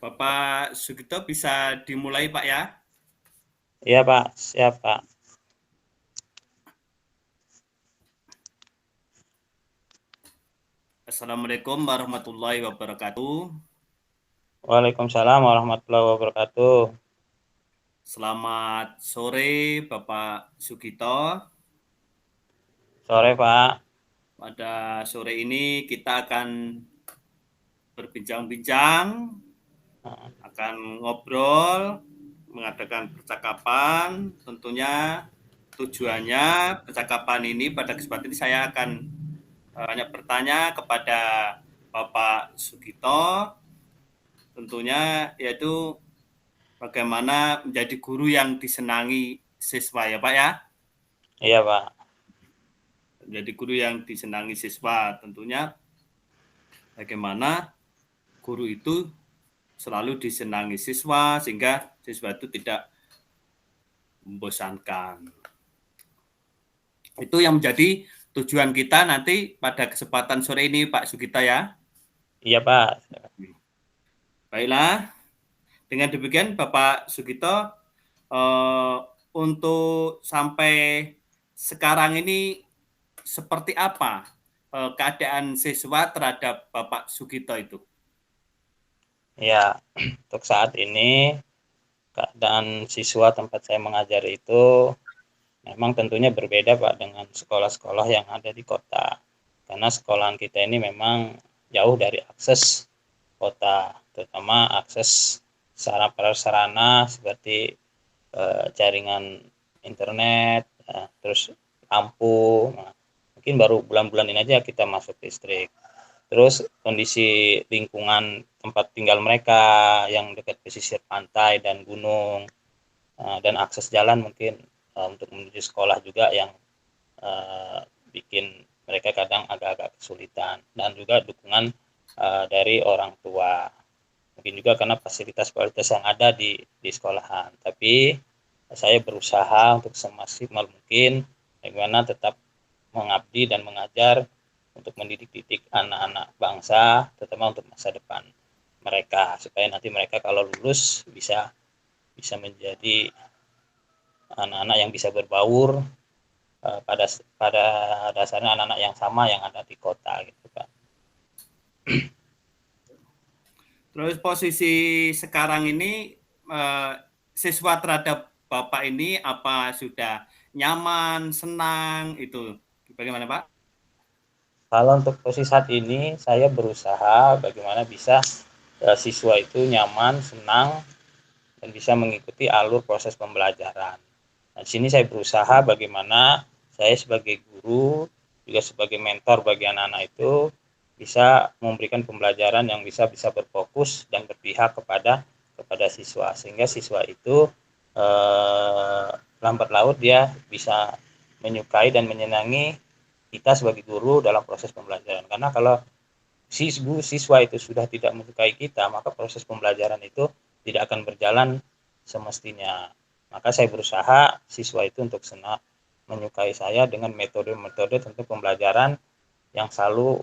Bapak Sugito bisa dimulai Pak ya? Iya Pak, siap Pak. Assalamualaikum warahmatullahi wabarakatuh. Waalaikumsalam warahmatullahi wabarakatuh. Selamat sore Bapak Sugito. Sore Pak. Pada sore ini kita akan berbincang-bincang, akan ngobrol, mengadakan percakapan. Tentunya tujuannya percakapan ini pada kesempatan ini saya akan banyak bertanya kepada Bapak Sugito. Tentunya yaitu bagaimana menjadi guru yang disenangi siswa ya Pak ya. Iya Pak. Menjadi guru yang disenangi siswa tentunya bagaimana guru itu selalu disenangi siswa sehingga siswa itu tidak membosankan. Itu yang menjadi tujuan kita nanti pada kesempatan sore ini Pak Sugita ya. Iya Pak. Baiklah, dengan demikian Bapak Sugito untuk sampai sekarang ini seperti apa keadaan siswa terhadap Bapak Sugito itu? Ya, untuk saat ini keadaan siswa tempat saya mengajar itu memang tentunya berbeda Pak dengan sekolah-sekolah yang ada di kota. Karena sekolahan kita ini memang jauh dari akses kota, terutama akses sarana-prasarana seperti jaringan internet, terus lampu. Nah, mungkin baru bulan-bulan ini aja kita masuk listrik. Terus kondisi lingkungan tempat tinggal mereka yang dekat pesisir pantai dan gunung, dan akses jalan mungkin untuk menuju sekolah juga yang bikin mereka kadang agak-agak kesulitan, dan juga dukungan dari orang tua. Mungkin juga karena fasilitas-fasilitas yang ada di sekolahan. Tapi saya berusaha untuk semaksimal mungkin bagaimana tetap mengabdi dan mengajar untuk mendidik anak-anak bangsa, terutama untuk masa depan mereka, supaya nanti mereka kalau lulus bisa menjadi anak-anak yang bisa berbaur pada pada dasarnya anak-anak yang sama yang ada di kota gitu Pak. Terus posisi sekarang ini siswa terhadap Bapak ini apa sudah nyaman, senang itu? Bagaimana Pak? Kalau untuk posisi saat ini saya berusaha bagaimana bisa siswa itu nyaman, senang, dan bisa mengikuti alur proses pembelajaran. Nah, di sini saya berusaha bagaimana saya sebagai guru juga sebagai mentor bagi anak-anak itu bisa memberikan pembelajaran yang bisa berfokus dan berpihak kepada siswa, sehingga siswa itu lambat laut dia bisa menyukai dan menyenangi kita sebagai guru dalam proses pembelajaran. Karena kalau siswa itu sudah tidak menyukai kita, maka proses pembelajaran itu tidak akan berjalan semestinya. Maka saya berusaha siswa itu untuk senang menyukai saya dengan metode-metode tentu pembelajaran yang selalu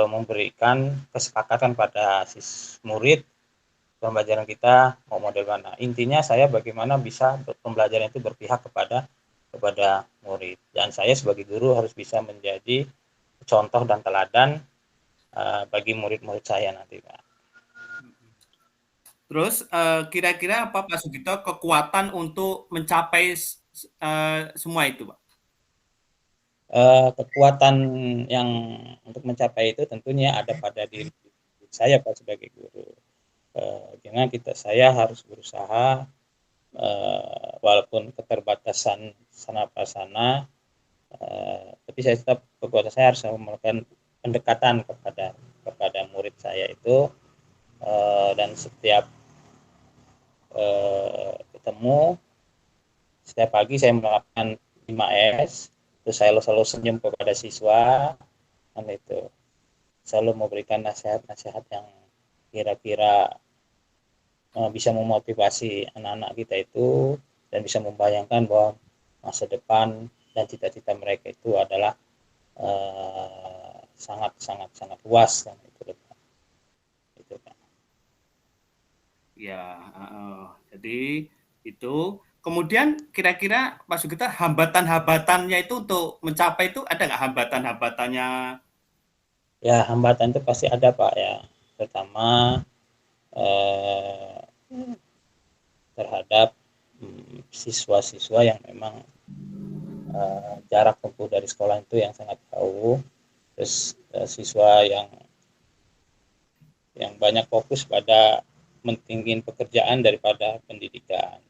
memberikan kesepakatan pada murid pembelajaran kita mau model mana. Intinya saya bagaimana bisa pembelajaran itu berpihak kepada murid, dan saya sebagai guru harus bisa menjadi contoh dan teladan bagi murid-murid saya nanti Pak. Terus kira-kira apa Pak Sugito kekuatan untuk mencapai semua itu Pak? Kekuatan yang untuk mencapai itu tentunya ada pada diri saya Pak sebagai guru. Karena saya harus berusaha walaupun keterbatasan sana prasarana, tapi saya tetap kekuatan saya harus melakukan pendekatan kepada murid saya itu, dan setiap ketemu setiap pagi saya melakukan 5S, terus saya selalu senyum kepada siswa, kan itu selalu memberikan nasihat-nasihat yang kira-kira bisa memotivasi anak-anak kita itu dan bisa membayangkan bahwa masa depan dan cita-cita mereka itu adalah sangat sangat sangat luas kan itu kan. Ya, jadi itu. Kemudian kira-kira Pak Sugito hambatan-hambatannya itu untuk mencapai itu ada nggak hambatan-hambatannya? Ya, hambatan itu pasti ada, Pak, ya. Pertama, eh, terhadap siswa-siswa yang memang jarak tempuh dari sekolah itu yang sangat jauh, terus siswa yang banyak fokus pada mentingin pekerjaan daripada pendidikan.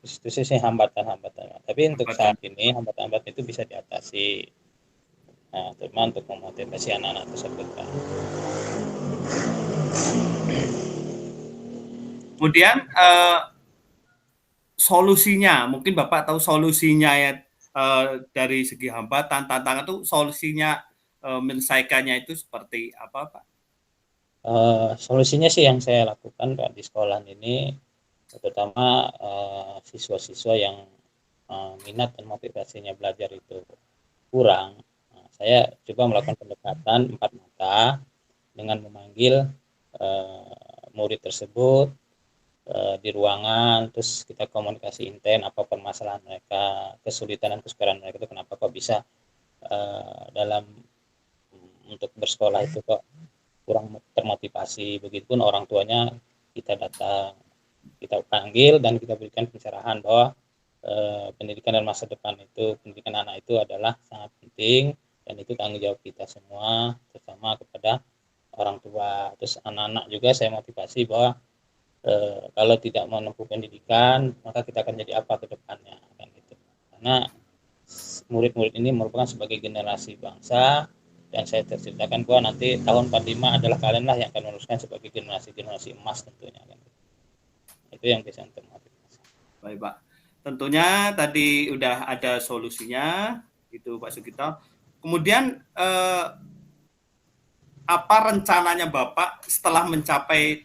Itu sih hambatan-hambatannya. Tapi untuk saat Hambatan. ini hambatan-hambatan itu bisa diatasi. Nah, terutama untuk memotivasi anak-anak tersebut, Pak. Kemudian solusinya, mungkin Bapak tahu solusinya ya, dari segi hambatan, tantangan itu solusinya menyelesaikannya itu seperti apa, Pak? Solusinya sih yang saya lakukan, Pak, di sekolah ini, terutama siswa-siswa yang minat dan motivasinya belajar itu kurang. Nah, saya coba melakukan pendekatan empat mata dengan memanggil murid tersebut di ruangan, terus kita komunikasi intent apa permasalahan mereka, kesulitan dan kesukaran mereka itu kenapa kok bisa dalam untuk bersekolah itu kok kurang termotivasi. Begitupun orang tuanya kita datang, kita panggil dan kita berikan pencerahan bahwa pendidikan dan masa depan itu, pendidikan anak itu adalah sangat penting dan itu tanggung jawab kita semua, terutama kepada orang tua. Terus anak-anak juga saya motivasi bahwa kalau tidak menempuh pendidikan maka kita akan jadi apa ke depannya kan gitu. Karena murid-murid ini merupakan sebagai generasi bangsa dan saya terceritakan bahwa nanti tahun 45 adalah kalian lah yang akan meneruskan sebagai generasi-generasi emas tentunya kan. Itu yang bisa untuk motivasi. Baik, Pak. Tentunya tadi udah ada solusinya, itu Pak Sugito. Kemudian apa rencananya Bapak setelah mencapai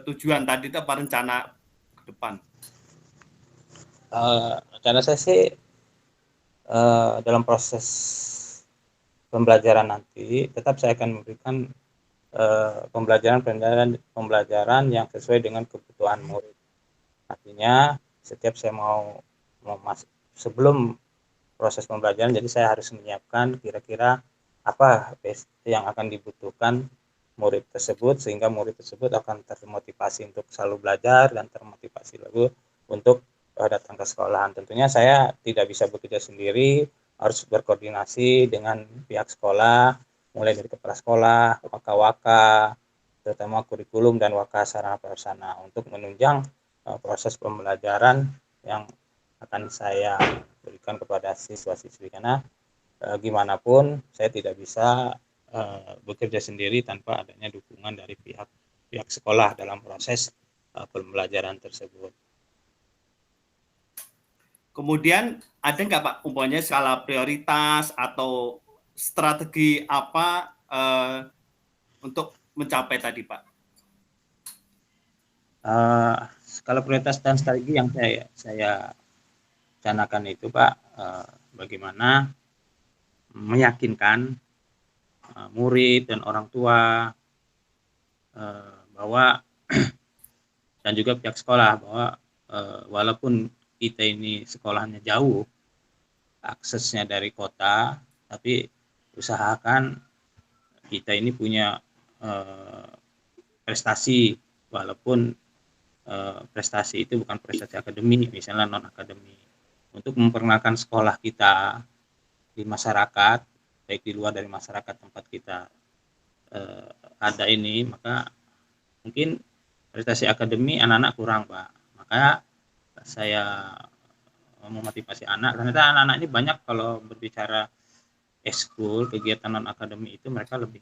tujuan tadi itu, apa rencana ke depan? Rencana saya sih dalam proses pembelajaran nanti tetap saya akan memberikan pembelajaran yang sesuai dengan kebutuhan murid. Artinya setiap saya mau masuk sebelum proses pembelajaran, jadi saya harus menyiapkan kira-kira apa yang akan dibutuhkan murid tersebut sehingga murid tersebut akan termotivasi untuk selalu belajar dan termotivasi lagi untuk datang ke sekolahan. Tentunya saya tidak bisa bekerja sendiri, harus berkoordinasi dengan pihak sekolah, mulai dari kepala sekolah, waka-waka, terutama kurikulum dan waka sarana prasarana untuk menunjang proses pembelajaran yang akan saya berikan kepada siswa-siswi karena gimana pun saya tidak bisa bekerja sendiri tanpa adanya dukungan dari pihak sekolah dalam proses pembelajaran tersebut. Kemudian ada nggak Pak umpamanya skala prioritas atau strategi apa untuk mencapai tadi Pak? Skala prioritas dan strategi yang saya canakan itu Pak, bagaimana meyakinkan murid dan orang tua bahwa dan juga pihak sekolah bahwa walaupun kita ini sekolahnya jauh, aksesnya dari kota, tapi usahakan kita ini punya prestasi, walaupun prestasi itu bukan prestasi akademik, misalnya non akademik, untuk memperkenalkan sekolah kita di masyarakat, baik di luar dari masyarakat tempat kita ada ini, maka mungkin prestasi akademik anak-anak kurang Pak, maka saya memotivasi anak, ternyata anak-anak ini banyak kalau berbicara ekskul kegiatan non akademik itu mereka lebih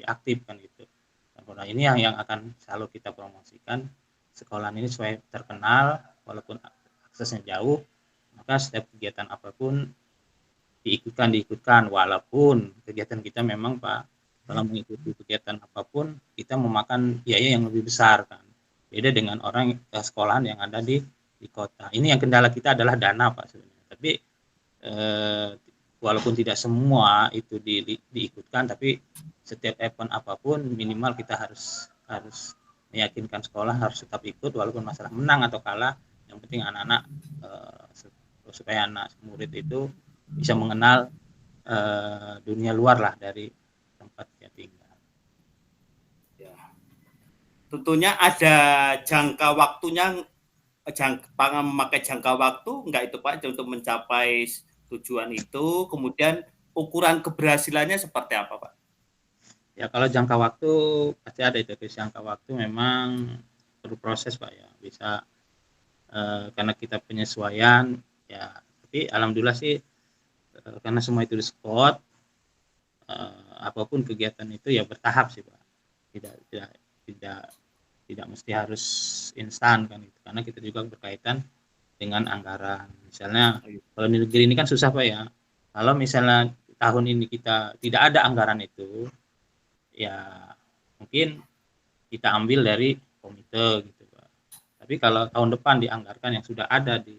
aktif kan gitu. Nah ini yang akan selalu kita promosikan, sekolah ini supaya terkenal walaupun aksesnya jauh, maka setiap kegiatan apapun diikutkan walaupun kegiatan kita memang Pak kalau mengikuti kegiatan apapun kita memakan biaya yang lebih besar kan, beda dengan orang sekolahan yang ada di kota. Ini yang kendala kita adalah dana Pak sebenarnya, tapi walaupun tidak semua itu diikutkan, tapi setiap event apapun minimal kita harus meyakinkan sekolah harus tetap ikut walaupun masalah menang atau kalah, yang penting anak-anak supaya anak murid itu bisa mengenal dunia luar lah dari tempat dia tinggal. Ya. Tentunya ada jangka waktunya, memakai jangka waktu enggak itu Pak untuk mencapai tujuan itu, kemudian ukuran keberhasilannya seperti apa Pak? Ya kalau jangka waktu pasti ada itu, jangka waktu memang perlu proses Pak ya, bisa karena kita penyesuaian ya, tapi alhamdulillah sih karena semua itu di spot, apapun kegiatan itu ya bertahap sih Pak, tidak mesti harus instan kan gitu, karena kita juga berkaitan dengan anggaran. Misalnya kalau di negeri ini kan susah Pak ya, kalau misalnya tahun ini kita tidak ada anggaran itu, ya mungkin kita ambil dari komite gitu Pak. Tapi kalau tahun depan dianggarkan yang sudah ada di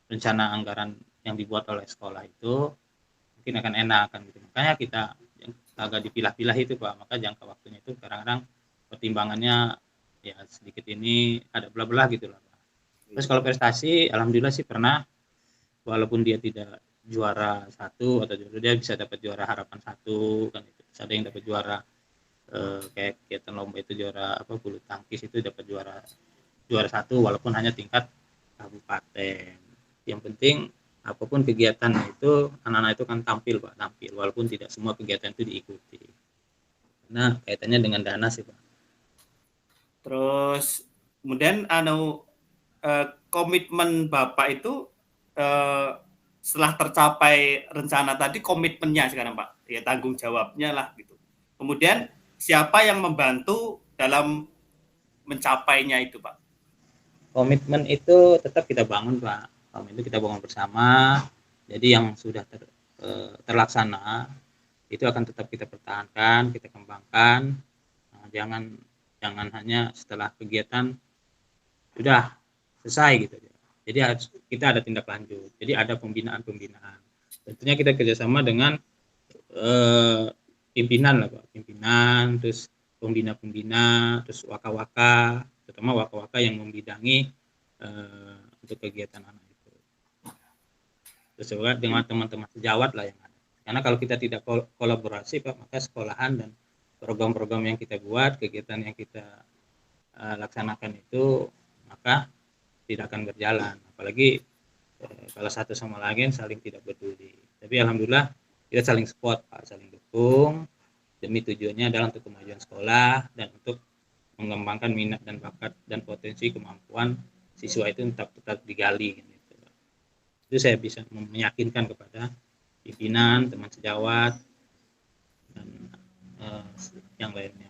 rencana anggaran yang dibuat oleh sekolah itu, mungkin akan enak kan gitu. Makanya kita agak dipilah-pilah itu Pak, maka jangka waktunya itu kadang-kadang pertimbangannya ya sedikit ini ada belah-belah gitu lah Pak. Terus kalau prestasi, alhamdulillah sih pernah, walaupun dia tidak juara 1 atau dia bisa dapat juara harapan 1 kan itu. Ada yang dapat juara kayak kegiatan lomba itu juara bulu tangkis itu dapat juara 1 walaupun hanya tingkat kabupaten. Yang penting apapun kegiatan itu anak-anak itu kan tampil Pak, tampil walaupun tidak semua kegiatan itu diikuti. Karena kaitannya dengan dana sih Pak. Terus kemudian komitmen Bapak itu setelah tercapai rencana tadi, komitmennya sekarang Pak, ya tanggung jawabnya lah gitu. Kemudian siapa yang membantu dalam mencapainya itu Pak? Komitmen itu tetap kita bangun Pak, komitmen itu kita bangun bersama. Jadi yang sudah terlaksana itu akan tetap kita pertahankan, kita kembangkan. Nah, jangan hanya setelah kegiatan sudah selesai gitu. Jadi kita ada tindak lanjut. Jadi ada pembinaan. Tentunya kita kerjasama dengan pimpinan lah Pak, pimpinan, terus pembina, terus waka-waka, terutama waka-waka yang membidangi untuk kegiatan anak itu. Terus juga dengan teman-teman sejawat lah yang ada. Karena kalau kita tidak kolaborasi Pak, maka sekolahan dan program-program yang kita buat, kegiatan yang kita laksanakan itu, maka tidak akan berjalan. Apalagi kalau satu sama lain saling tidak peduli. Tapi alhamdulillah kita saling support Pak, saling dukung. Demi tujuannya adalah untuk kemajuan sekolah dan untuk mengembangkan minat dan bakat dan potensi kemampuan siswa itu tetap digali gitu. Itu saya bisa meyakinkan kepada pimpinan, teman sejawat dan yang lainnya.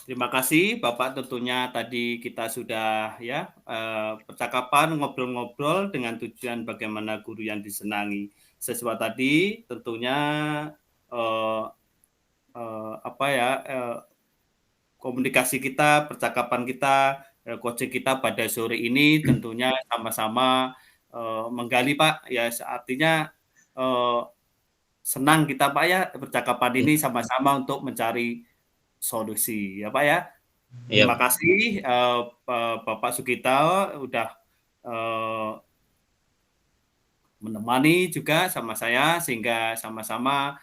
Terima kasih Bapak, tentunya tadi kita sudah ya percakapan, ngobrol-ngobrol dengan tujuan bagaimana guru yang disenangi. Sesuai tadi tentunya komunikasi kita, percakapan kita, coaching kita pada sore ini tentunya sama-sama menggali Pak, ya artinya senang kita Pak ya percakapan ini sama-sama untuk mencari solusi ya Pak ya. Terima kasih Bapak Sugito udah menemani juga sama saya sehingga sama-sama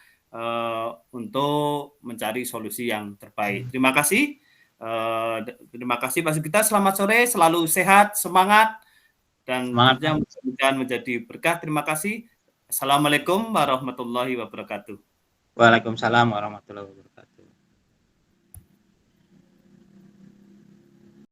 untuk mencari solusi yang terbaik. Terima kasih. Terima kasih Pak Sugito. Selamat sore, selalu sehat, semangat dan mudah-mudahan menjadi berkah. Terima kasih. Assalamualaikum warahmatullahi wabarakatuh. Waalaikumsalam warahmatullahi wabarakatuh.